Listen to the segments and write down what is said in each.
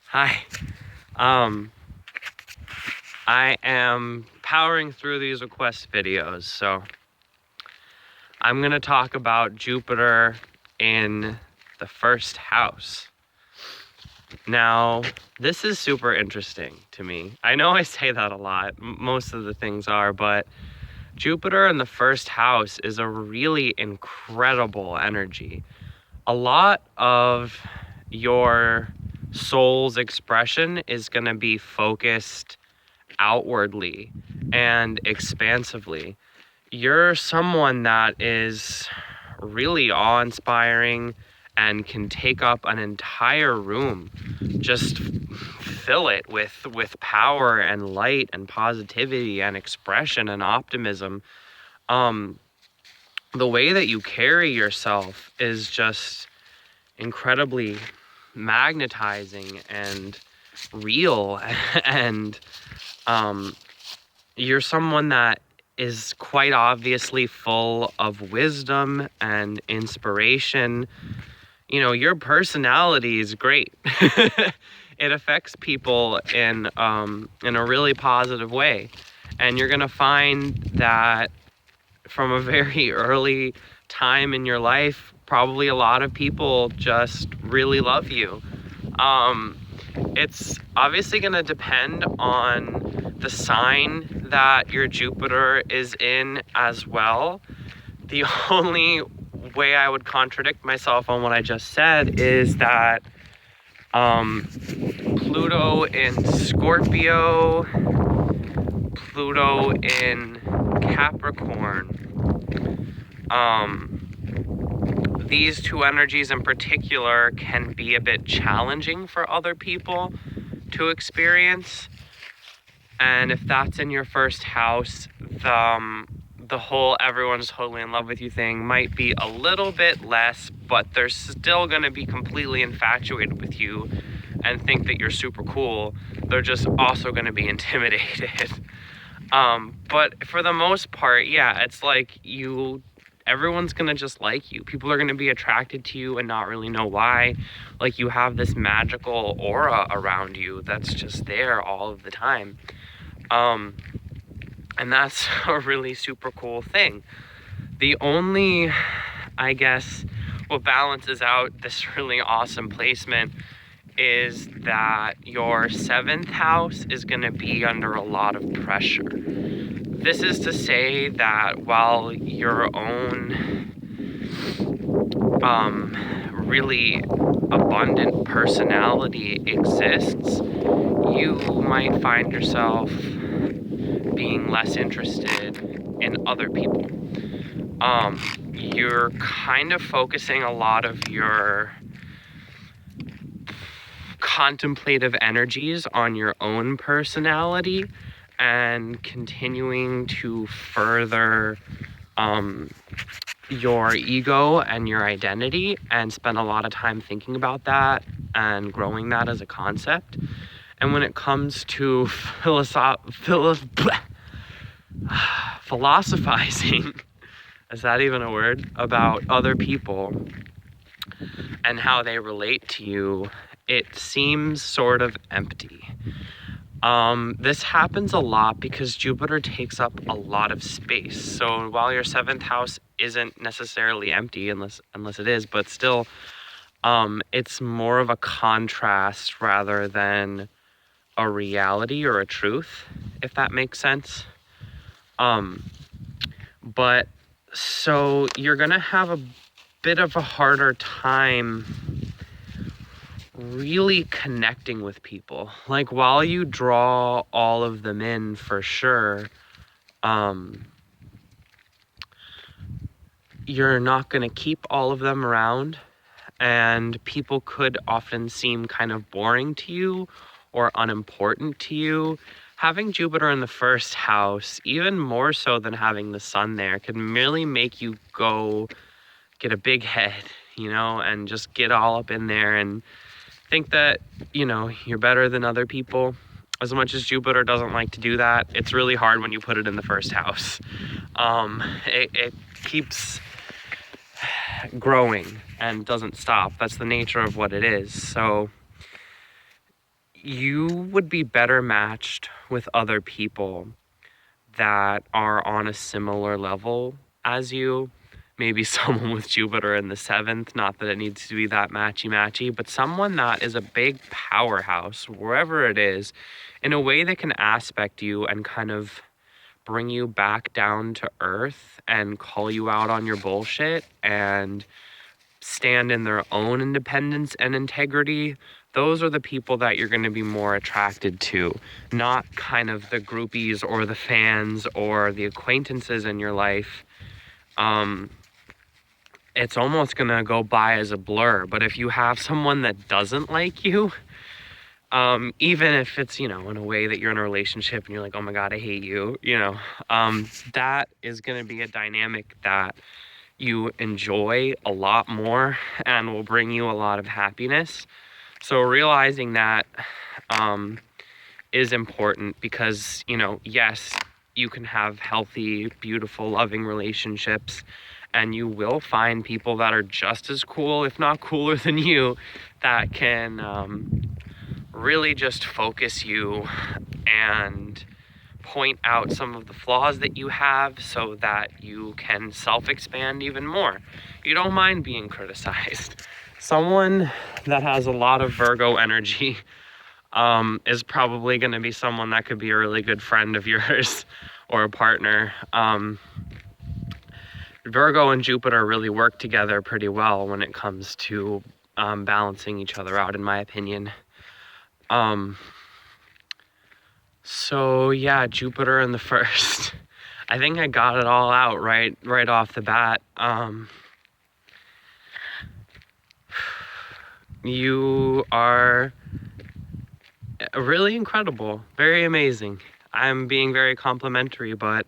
Hi. I am powering through these request videos, so I'm going to talk about Jupiter in the first house. Now, this is super interesting to me. I know I say that a lot, most of the things are, but Jupiter in the first house is a really incredible energy. A lot of your soul's expression is going to be focused outwardly and expansively. You're someone that is really awe-inspiring and can take up an entire room, just fill it with power and light and positivity and expression and optimism. The way that you carry yourself is just incredibly magnetizing and real and you're someone that is quite obviously full of wisdom and inspiration. You know, your personality is great. It affects people in a really positive way. And you're gonna find that from a very early time in your life, probably a lot of people just really love you. It's obviously going to depend on the sign that your Jupiter is in as well. The only way I would contradict myself on what I just said is that Pluto in Scorpio, Pluto in Capricorn, these two energies in particular can be a bit challenging for other people to experience. And if that's in your first house, the whole everyone's totally in love with you thing might be a little bit less, but they're still going to be completely infatuated with you and think that you're super cool. They're just also going to be intimidated. But for the most part, yeah, it's like everyone's going to just like you. People are going to be attracted to you and not really know why. Like, you have this magical aura around you that's just there all of the time. And that's a really super cool thing. The only, I guess, what balances out this really awesome placement is that your 7th house is going to be under a lot of pressure. This is to say that while your own really abundant personality exists, you might find yourself being less interested in other people. You're kind of focusing a lot of your contemplative energies on your own personality and continuing to further your ego and your identity and spend a lot of time thinking about that and growing that as a concept. And when it comes to philosophizing, is that even a word, about other people and how they relate to you, it seems sort of empty. This happens a lot because Jupiter takes up a lot of space. So while your 7th house isn't necessarily empty, unless it is, but still, it's more of a contrast rather than a reality or a truth, if that makes sense. But so you're gonna have a bit of a harder time really connecting with people. Like, while you draw all of them in for sure, you're not going to keep all of them around, and people could often seem kind of boring to you or unimportant to you. Having Jupiter in the first house, even more so than having the sun there, can really make you go get a big head, and just get all up in there and think that, you're better than other people. As much as Jupiter doesn't like to do that, it's really hard when you put it in the first house. It keeps growing and doesn't stop. That's the nature of what it is. So you would be better matched with other people that are on a similar level as you. Maybe someone with Jupiter in the 7th, not that it needs to be that matchy-matchy, but someone that is a big powerhouse, wherever it is, in a way that can aspect you and kind of bring you back down to earth and call you out on your bullshit and stand in their own independence and integrity. Those are the people that you're going to be more attracted to, not kind of the groupies or the fans or the acquaintances in your life. It's almost going to go by as a blur. But if you have someone that doesn't like you, even if it's, in a way that you're in a relationship and you're like, oh my God, I hate you, that is going to be a dynamic that you enjoy a lot more and will bring you a lot of happiness. So realizing that is important because, yes, you can have healthy, beautiful, loving relationships, and you will find people that are just as cool, if not cooler than you, that can really just focus you and point out some of the flaws that you have so that you can self-expand even more. You don't mind being criticized. Someone that has a lot of Virgo energy is probably going to be someone that could be a really good friend of yours or a partner. Virgo and Jupiter really work together pretty well when it comes to balancing each other out, in my opinion. So yeah, Jupiter in the 1st. I think I got it all out right off the bat. You are really incredible, very amazing. I'm being very complimentary, but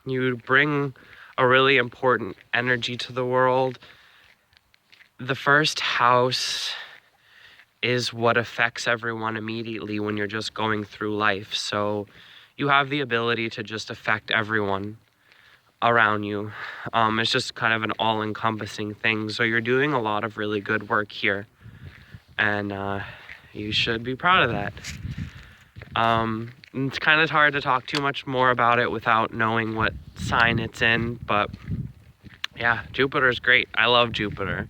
you bring a really important energy to the world. The 1st house is what affects everyone immediately when you're just going through life. So you have the ability to just affect everyone around you. It's just kind of an all-encompassing thing. So you're doing a lot of really good work here, and you should be proud of that. It's kind of hard to talk too much more about it without knowing what sign it's in, but yeah, Jupiter's great. I love Jupiter.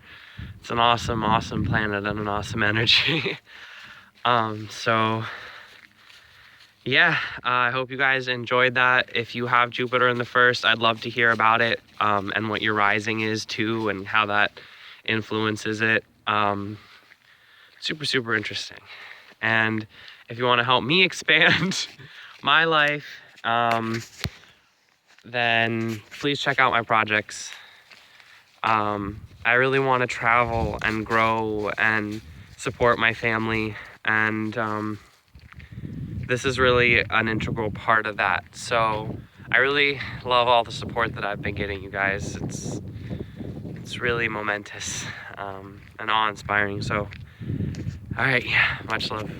It's an awesome, awesome planet and an awesome energy. So yeah, I hope you guys enjoyed that. If you have Jupiter in the 1st, I'd love to hear about it, and what your rising is too, and how that influences it. Super, super interesting. And if you want to help me expand my life, then please check out my projects. I really want to travel and grow and support my family, and this is really an integral part of that. So I really love all the support that I've been getting, you guys. It's really momentous and awe-inspiring. So, all right, yeah, much love.